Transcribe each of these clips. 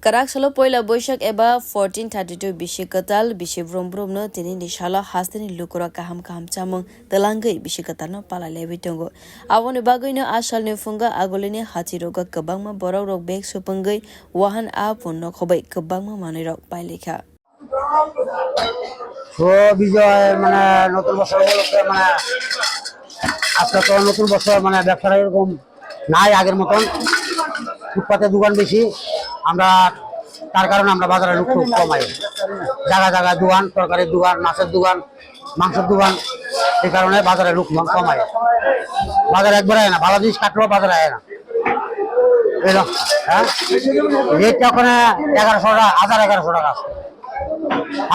Karak salo poila boishak eba 1432 bishi katal bishi brom tini ni shala hastini lukura kaham chamung telangai bishi katal pala lewi tongo awoni bagoi no asal ni funga agulini hatio ga kabangma borok rok bek supangai wahan a punno khobai kabangma manai rok pailekha বিজয় মানে নতুন বছর উপলক্ষে মানে আজকে তো নতুন বছর মানে ব্যবসাটা এরকম নাই আগের মতন ফুটপাতে দোকান বেশি আমরা তার কারণে আমরা বাজারে লোক খুব কমাই জায়গা দোকান তরকারির দোকান মাছের দোকান মাংসের দোকান এই কারণে বাজারে লোক কমাই বাজারে একবার আয় না ভালো জিনিস কাটলেও বাজারে আয় না এরকম হ্যাঁ রেটটা ওখানে 1100 টাকা 1100 টাকা আছে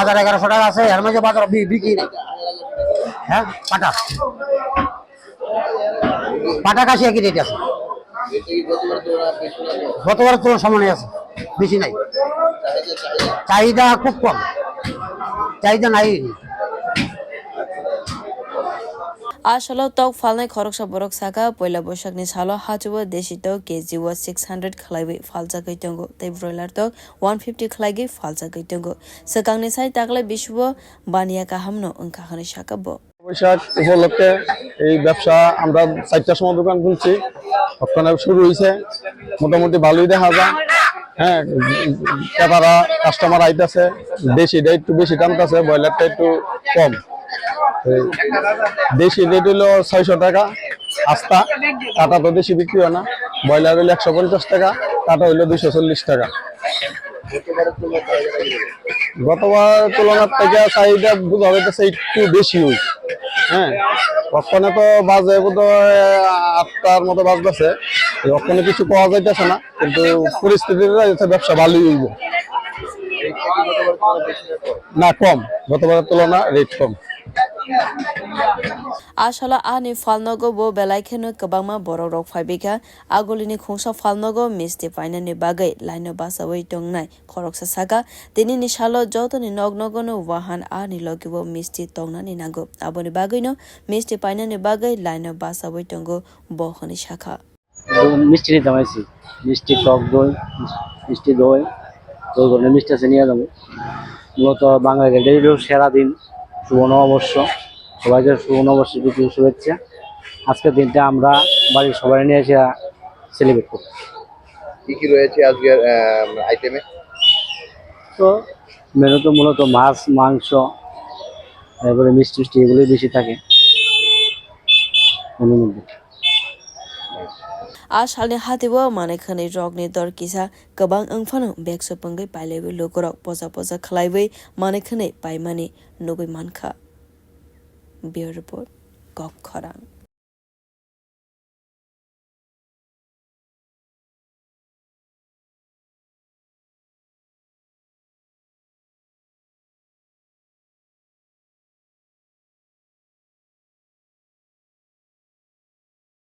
1100 টাকা আছে এর মধ্যে বাজারে বিক্রি হ্যাঁ পাটা কাশি একই রেট আছে গতবার তো সমানে আছে বেশি নাই চাহিদা খুব কম চাহিদা নাই Asalo tok falnai khoroksa borok saka poila boishakni salo hatio deshi tok kg 600 khlaibi falja gaitongo tei broiler tok 150 khlaigi falja gaitongo sakangni sai tagle bisbo baniya kahamno ongka khani sakabo Boishakh উপলক্ষে এই ব্যবসা আমরা 4টার সময় দোকান খুলছি ওখানে শুরু হয়েছে মোটামুটি ভালোই দেখা যায় হ্যাঁ ক্রেতারা কাস্টমার আইতাছে দেশিটা একটু বেশি টানতেছে ব্রয়লারটা একটু কম দেশি রেট হলো 600 টাকা আস্তা কাটা তো দেশি বিক্রি হয় না ব্রয়লার হলো 150 টাকা কাটা হলো 240 টাকা গতবার তুলনার থেকে চাহিদা বোঝা যাচ্ছে একটু বেশি হই হ্যাঁ ওখানে তো বাজে বোধহয় 8টার মতো বাজতেছে ওখানে কিছু পাওয়া যাইতেছে না কিন্তু পরিস্থিতিতে ব্যবসা ভালোই হইব না কম গতবারের তুলনা রেট কম Asala ani falnogo bo belaikeno kabangma borok rok phaibika agulini khungsa falnogo misti paina ni bagai laino basawai tongnai khoroksa saka tini ni salo joto ni nognogono wahan ani logibo misti tongna ni nago aboni bagai no misti paina ni bagai laino basawai tongo bohani shaka মিষ্টি নিতে হয়েছে মিষ্টি টক দই মিষ্টি দই ওই ধরনের মিষ্টি আছে নিয়ে যাবো মূলত বাঙালিদের সেরা দিন শুভ নববর্ষ সবাইকে শুভ নববর্ষের প্রীতি শুভেচ্ছা আজকের দিনটা আমরা বাড়ির সবাই নিয়ে এসে সেলিব্রেট করি কি রয়েছে আজকের আইটেমে তো মেনুতে মূলত মাছ মাংস তারপরে মিষ্টি এগুলোই বেশি থাকে মেনুর মধ্যে Ashalni hatibo manekhani rokni dor kisa kabang angfano bekso pangai pailebi lokorok poza khlaibai manekhani paimani nugui mankha Bureau report Kok Khorang